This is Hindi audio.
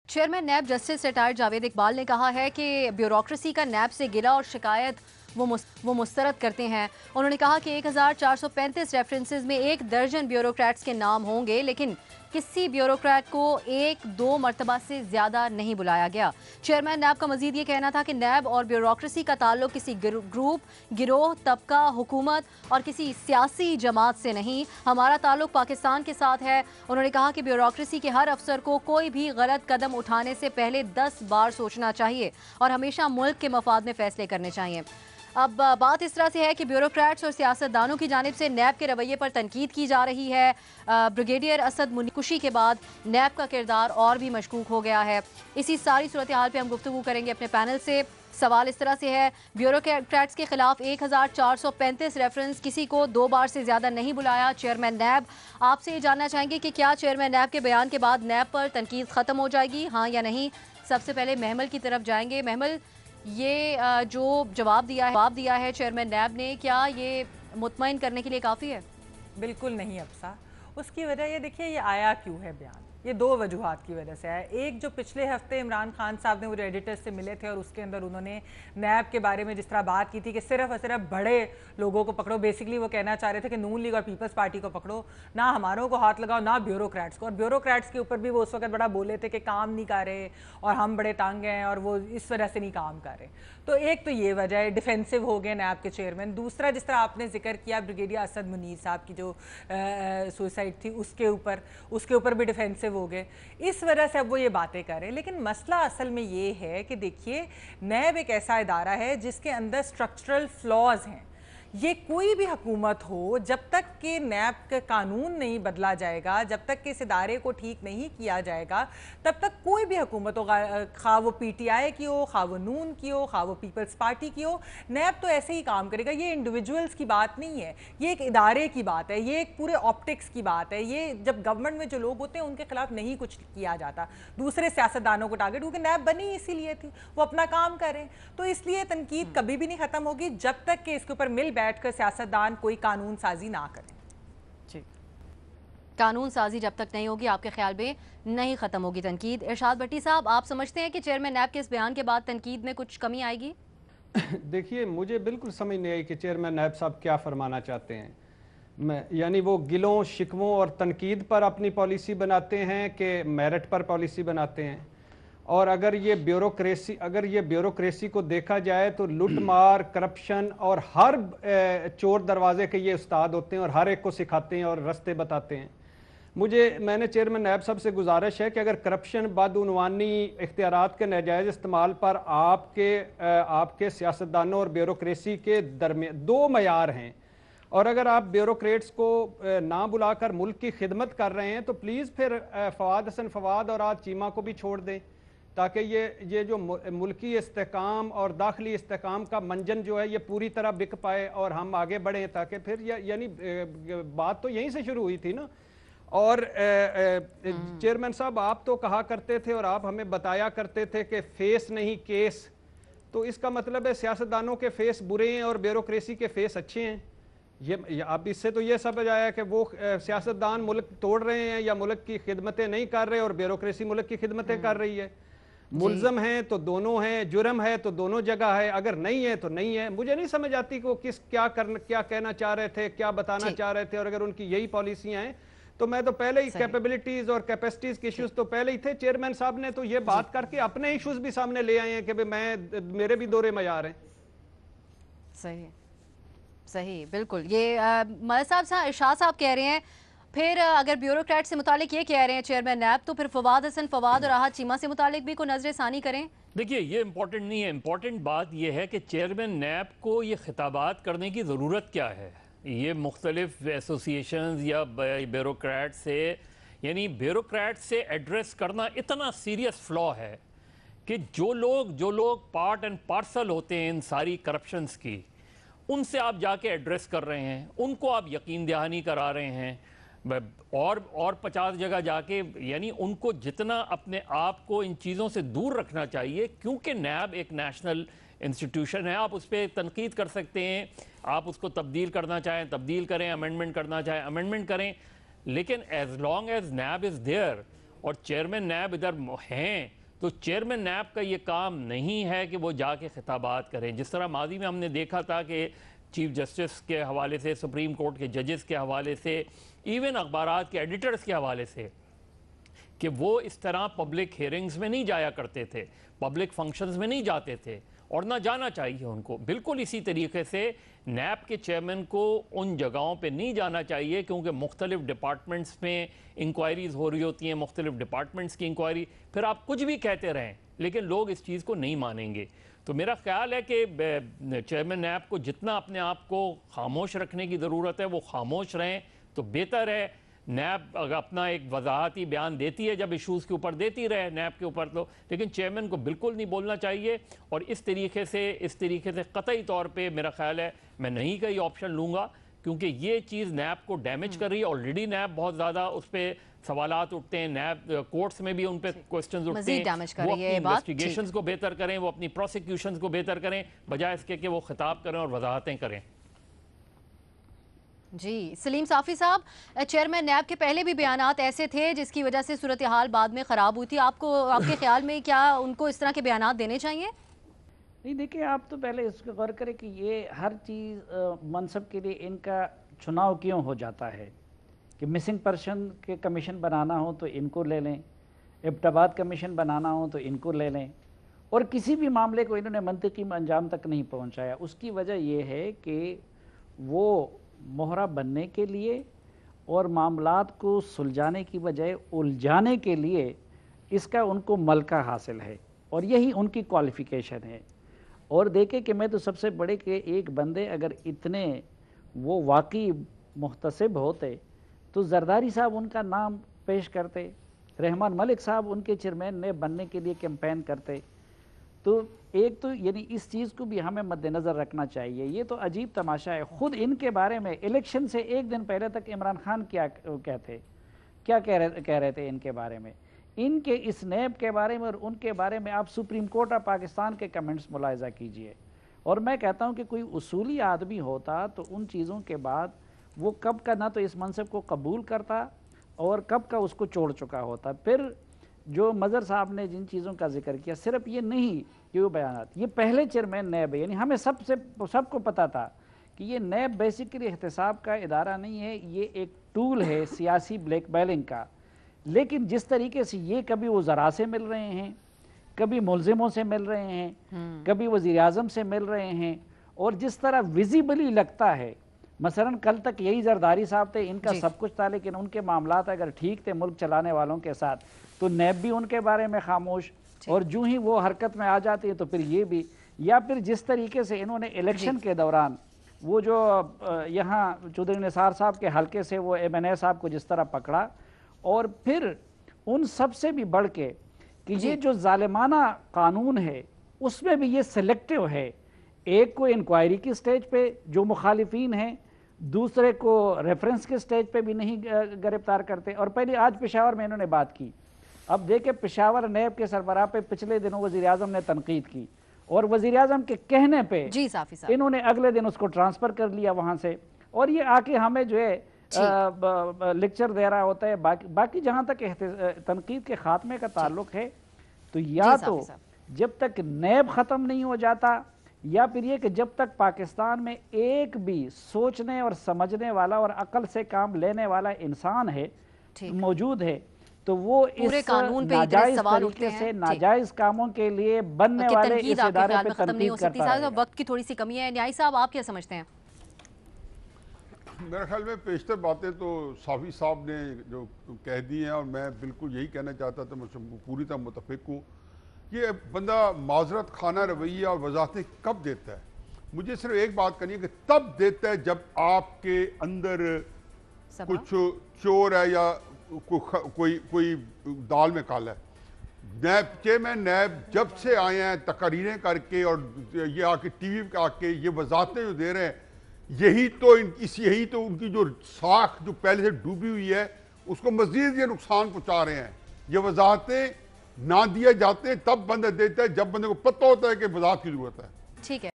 Chairman NAB justice retired Javed Iqbal ने कहा है कि ब्यूरोक्रेसी का नैब से गिला और शिकायत वो मुस्तरद करते हैं। उन्होंने कहा कि 1435 रेफरेंसेस में 1 दर्जन ब्यूरोक्रेट्स के नाम होंगे, लेकिन किसी ब्यूरोक्रेट को 1-2 मरतबा से ज़्यादा नहीं बुलाया गया। चेयरमैन नैब का मजीद ये कहना था कि नैब और ब्यूरोक्रेसी का ताल्लुक किसी ग्रुप, गिरोह, तबका, हुकूमत और किसी सियासी जमात से नहीं, हमारा ताल्लुक पाकिस्तान के साथ है। उन्होंने कहा कि ब्यूरोक्रेसी के हर अफसर को कोई भी गलत कदम उठाने से पहले 10 बार सोचना चाहिए और हमेशा मुल्क के मफाद में फैसले करने चाहिए। अब बात इस तरह से है कि ब्यूरोक्रेट्स और सियासतदानों की जानिब से नैब के रवैये पर तनकीद की जा रही है। ब्रिगेडियर असद मुनीकुशी के बाद नैब का किरदार और भी मशकूक हो गया है। इसी सारी सूरत हाल पर हम गुफ्तगू करेंगे अपने पैनल से। सवाल इस तरह से है, ब्यूरोक्रेट्स के खिलाफ 1435 रेफरेंस, किसी को 2 बार से ज़्यादा नहीं बुलाया चेयरमैन नैब। आपसे ये जानना चाहेंगे कि क्या चेयरमैन नैब के बयान के बाद नैब पर तनकीद ख़त्म हो जाएगी, हाँ या नहीं? सबसे पहले महमल की तरफ जाएंगे। महमल, ये जो जवाब दिया है चेयरमैन नैब ने, क्या ये मुतमईन करने के लिए काफ़ी है? बिल्कुल नहीं अफसा। उसकी वजह ये देखिए, ये आया क्यों है बयान, ये 2 वजूहात की वजह से है। एक, जो पिछले हफ्ते इमरान खान साहब ने वो एडिटर्स से मिले थे और उसके अंदर उन्होंने नैब के बारे में जिस तरह बात की थी कि सिर्फ और सिर्फ बड़े लोगों को पकड़ो, बेसिकली वो कहना चाह रहे थे कि नून लीग और पीपल्स पार्टी को पकड़ो, ना हमारों को हाथ लगाओ, ना ब्यूरोक्रेट्स को। और ब्यूरोक्रेट्स के ऊपर भी वो उस वक्त बड़ा बोले थे कि काम नहीं कर रहे और हम बड़े तंग हैं और वो इस वजह से नहीं काम कर रहे। तो एक तो ये वजह है, डिफेंसिव हो गए नैब के चेयरमैन। दूसरा, जिस तरह आपने जिक्र किया ब्रिगेडियर असद मुनीर साहब की जो सुसाइड थी, उसके ऊपर भी डिफेंसिव हो गए। इस वजह से अब वो ये बातें कर रहे हैं। लेकिन मसला असल में ये है कि देखिए, नैब एक ऐसा इदारा है जिसके अंदर स्ट्रक्चरल फ्लॉज हैं। ये कोई भी हुकूमत हो, जब तक कि नैब का कानून नहीं बदला जाएगा, जब तक कि इस इदारे को ठीक नहीं किया जाएगा, तब तक कोई भी हुकूमत हो, खा वो PTI की हो, खा वो नून की हो, खा वो पीपल्स पार्टी की हो, नैब तो ऐसे ही काम करेगा। ये इंडिविजुअल्स की बात नहीं है, ये एक इदारे की बात है, ये एक पूरे ऑप्टिक्स की बात है। ये जब गवर्नमेंट में जो लोग होते हैं उनके खिलाफ नहीं कुछ किया जाता, दूसरे सियासतदानों को टारगेट, क्योंकि नैब बनी इसीलिए थी, वो अपना काम करें। तो इसलिए तनकीद कभी भी नहीं खत्म होगी जब तक कि इसके ऊपर मिल बैठकर सियासतदान कोई कानून साजी ना करें। जी, कानून साजी जब तक नहीं होगी, आपके ख्याल में नहीं खत्म होगी तनकीद। इरशाद भट्टी साहब, आप समझते हैं कि चेयरमैन नैब के इस बयान के बाद तनकीद में कुछ कमी आएगी? देखिए, मुझे बिल्कुल समझ नहीं आई कि चेयरमैन नैब साहब क्या फरमाना चाहते हैं। यानी वो गिलों, शिकवों और तनकीद पर अपनी पॉलिसी बनाते हैं कि मेरिट पर पॉलिसी बनाते हैं? और अगर ये ब्यूरोक्रेसी को देखा जाए तो लूटमार, करप्शन और हर चोर दरवाजे के ये उस्ताद होते हैं और हर एक को सिखाते हैं और रास्ते बताते हैं। मैंने चेयरमैन नैब साहब से गुजारिश है कि अगर करप्शन, बदउनवानी, इख्तियारात के नाजायज़ इस्तेमाल पर आपके सियासतदानों और ब्यूरोक्रेसी के दरमियान 2 मयार हैं, और अगर आप ब्यूरोक्रेट्स को ना बुलाकर मुल्क की खिदमत कर रहे हैं तो प्लीज़ फिर फवाद हसन फवाद और आज चीमा को भी छोड़ दें, ताकि ये जो मुल्की इस्तेकाम और दाखिली इस्तेकाम का मंजन जो है ये पूरी तरह बिक पाए और हम आगे बढ़ें। ताकि फिर यानी बात तो यहीं से शुरू हुई थी ना। और चेयरमैन साहब, आप तो कहा करते थे और आप हमें बताया करते थे कि फेस नहीं केस, तो इसका मतलब है सियासतदानों के फेस बुरे हैं और ब्यूरोक्रेसी के फेस अच्छे हैं। ये अब इससे तो ये समझ आया कि वो सियासतदान मुल्क तोड़ रहे हैं या मुल्क की खिदमतें नहीं कर रहे और ब्यूरोक्रेसी मुल्क की खिदमतें कर रही है। मुल्ज़म हैं तो दोनों हैं, जुर्म है तो दोनों जगह है, अगर नहीं है तो नहीं है। मुझे नहीं समझ आती कि वो क्या कहना चाह रहे थे, क्या बताना चाह रहे थे। और अगर उनकी यही पॉलिसियां हैं तो मैं तो पहले ही कैपेबिलिटीज और कैपेसिटीज के इश्यूज तो पहले ही थे। चेयरमैन साहब ने तो ये बात करके अपने इश्यूज भी सामने ले आए हैं कि मेरे भी दौरे मयार हैं। सही, बिल्कुल। ये मलिक साहब, इरशाद साहब कह रहे हैं, फिर अगर ब्यूरोक्रेट से मुतालिक ये कह रहे हैं चेयरमैन नैब, तो फिर फवाद हसन फवाद और आहत चीमा से मुतालिक भी कोई नजर सानी करें। देखिए, ये इंपॉर्टेंट नहीं है। इंपॉर्टेंट बात यह है कि चेयरमैन नैब को ये खिताबात करने की ज़रूरत क्या है। ये मुख्तलिफ एसोसिएशंस या ब्यूरोक्रेट से, यानी ब्यूरोक्रेट से एड्रेस करना इतना सीरियस फ्लॉ है कि जो लोग पार्ट एंड पार्सल होते हैं इन सारी करप्शंस की, उनसे आप जाके एड्रेस कर रहे हैं, उनको आप यकीन दहानी करा रहे हैं और 50 जगह जाके, यानी उनको जितना अपने आप को इन चीज़ों से दूर रखना चाहिए। क्योंकि नैब एक नेशनल इंस्टीट्यूशन है, आप उस पर तनकीद कर सकते हैं, आप उसको तब्दील करना चाहें तब्दील करें, अमेंडमेंट करना चाहें अमेंडमेंट करें, लेकिन as long as NAB is there और चेयरमैन नैब इधर हैं, तो चेयरमैन नैब का ये काम नहीं है कि वो जाके खिताबात करें। जिस तरह माजी में हमने देखा था कि चीफ जस्टिस के हवाले से, सुप्रीम कोर्ट के जजेस के हवाले से, इवन अखबारात के एडिटर्स के हवाले से, कि वो इस तरह पब्लिक हियरिंग्स में नहीं जाया करते थे, पब्लिक फंक्शंस में नहीं जाते थे, और ना जाना चाहिए उनको। बिल्कुल इसी तरीके से नैब के चेयरमैन को उन जगहों पे नहीं जाना चाहिए, क्योंकि मुख्तलिफ डिपार्टमेंट्स में इंक्वायरीज हो रही होती हैं, मुख्तलिफ डिपार्टमेंट्स की इंक्वायरी, फिर आप कुछ भी कहते रहें लेकिन लोग इस चीज़ को नहीं मानेंगे। तो मेरा ख्याल है कि चेयरमैन नैब को जितना अपने आप को खामोश रखने की ज़रूरत है वो खामोश रहें तो बेहतर है। नैब अगर अपना एक वजाहती बयान देती है जब इशूज़ के ऊपर देती रहे नैब के ऊपर, तो लेकिन चेयरमैन को बिल्कुल नहीं बोलना चाहिए। और इस तरीके से कतई तौर पे मेरा ख्याल है मैं नहीं का ही ऑप्शन लूँगा, क्योंकि ये चीज़ नैब को डैमेज कर रही है। ऑलरेडी नैब बहुत ज़्यादा उस पर सवालात उठते हैं, नैब कोर्ट्स में भी उन पर क्वेश्चंस उठते हैं। वो अपनी इन्वेस्टिगेशंस को बेहतर करें, वो अपनी प्रोसिक्यूशंस को बेहतर करें, बजाय इसके कि वो खिताब करें और वजाहतें करें। जी सलीम साफ़ी साहब, चेयरमैन नैब के पहले भी बयानात ऐसे थे जिसकी वजह से सूरत हाल बाद में ख़राब हुई थी। आपको, आपके ख्याल में क्या उनको इस तरह के बयानात देने चाहिए? नहीं, देखिए, आप तो पहले इसको गौर करें कि ये हर चीज़ मनसब के लिए इनका चुनाव क्यों हो जाता है कि मिसिंग पर्सन के कमीशन बनाना हो तो इनको ले लें, इब्टाबाद कमीशन बनाना हो तो इनको ले लें, और किसी भी मामले को इन्होंने मंतकी अंजाम तक नहीं पहुंचाया। उसकी वजह यह है कि वो मोहरा बनने के लिए और मामलात को सुलझाने की बजाय उलझाने के लिए इसका उनको मलका हासिल है, और यही उनकी क्वालिफ़िकेशन है। और देखें कि मैं तो सबसे बड़े के एक बंदे अगर इतने वो वाकई मुहतसिब होते तो जरदारी साहब उनका नाम पेश करते, रहमान मलिक साहब उनके चेयरमैन ने बनने के लिए कैंपेन करते। तो एक तो यानी इस चीज़ को भी हमें मद्देनज़र रखना चाहिए। ये तो अजीब तमाशा है, ख़ुद इनके बारे में इलेक्शन से एक दिन पहले तक इमरान खान क्या कह रहे थे इनके बारे में, इनके इस नैब के बारे में और उनके बारे में आप सुप्रीम कोर्ट ऑफ पाकिस्तान के कमेंट्स मुलाहिज़ा कीजिए। और मैं कहता हूँ कि कोई उसूली आदमी होता तो उन चीज़ों के बाद वो कब का ना तो इस मनसब को कबूल करता और कब का उसको छोड़ चुका होता। फिर जो मज़र साहब ने जिन चीज़ों का जिक्र किया, सिर्फ ये नहीं कि वो बयानात, ये पहले चेयरमैन नैब है, यानी हमें सबको पता था कि ये नैब बेसिकली एहतसाब का इदारा नहीं है, ये एक टूल है सियासी ब्लैकमेलिंग का। लेकिन जिस तरीके से ये कभी वज़रा से मिल रहे हैं, कभी मुलजिमों से मिल रहे हैं, कभी वज़ीर आज़म से मिल रहे हैं, और जिस तरह विजिबली लगता है, मसलन कल तक यही जरदारी साहब थे, इनका सब कुछ था, लेकिन उनके मामलात अगर ठीक थे मुल्क चलाने वालों के साथ तो नैब भी उनके बारे में खामोश, और जो ही वो हरकत में आ जाती है तो फिर ये भी। या फिर जिस तरीके से इन्होंने इलेक्शन के दौरान वो जो यहाँ चौधरी निसार साहब के हल्के से वो MNA साहब को जिस तरह पकड़ा, और फिर उन सब से भी बढ़ के कि ये जो जालिमाना कानून है उसमें भी ये सिलेक्टिव है, एक को इंक्वायरी की स्टेज पे जो मुखालिफिन हैं, दूसरे को रेफरेंस के स्टेज पे भी नहीं गिरफ्तार करते। और पहले आज पेशावर में इन्होंने बात की, अब देखे पेशावर नैब के सरबराह पे पिछले दिनों वज़ीर आज़म ने तनकीद की, और वज़ीर आज़म के कहने पे इन्होंने अगले दिन उसको ट्रांसफ़र कर लिया वहाँ से, और ये आके हमें जो है लेक्चर दे रहा होता है। बाकी जहाँ तक तनकीद के खात्मे का ताल्लुक है, तो या तो जब तक नैब ख़त्म नहीं हो जाता, या फिर ये कि जब तक पाकिस्तान में एक भी सोचने और समझने वाला और अकल से काम लेने वाला इंसान है मौजूद है, तो वो इस नाजायज तरीके से नाजायज कामों के लिए बनने वाले इस इदारे पे तनकीद करता है। वक्त की थोड़ी सी कमी है, न्याय साहब आप क्या समझते हैं? मेरे ख्याल में पेशतर बातें तो साफ़ी साहब ने जो कह दी हैं, और मैं बिल्कुल यही कहना चाहता था, मैं पूरी तरह मुतफिक हूँ। ये बंदा माजरत खाना रवैया और वजाहतें कब देता है? मुझे सिर्फ एक बात करनी है कि तब देता है जब आपके अंदर कुछ चोर है या कोई दाल में काला है। नैब चेयरमैन नैब जब से आए हैं तकरीरें करके और ये आके टीवी पे आके ये वजाहतें जो दे रहे हैं, यही तो उनकी जो साख जो पहले से डूबी हुई है उसको मजीद ये नुकसान पहुंचा रहे हैं। ये वजाहतें ना दिए जाते तब बंदा देता है जब बंदे को पता होता है कि वजाहत की जरूरत है। ठीक है।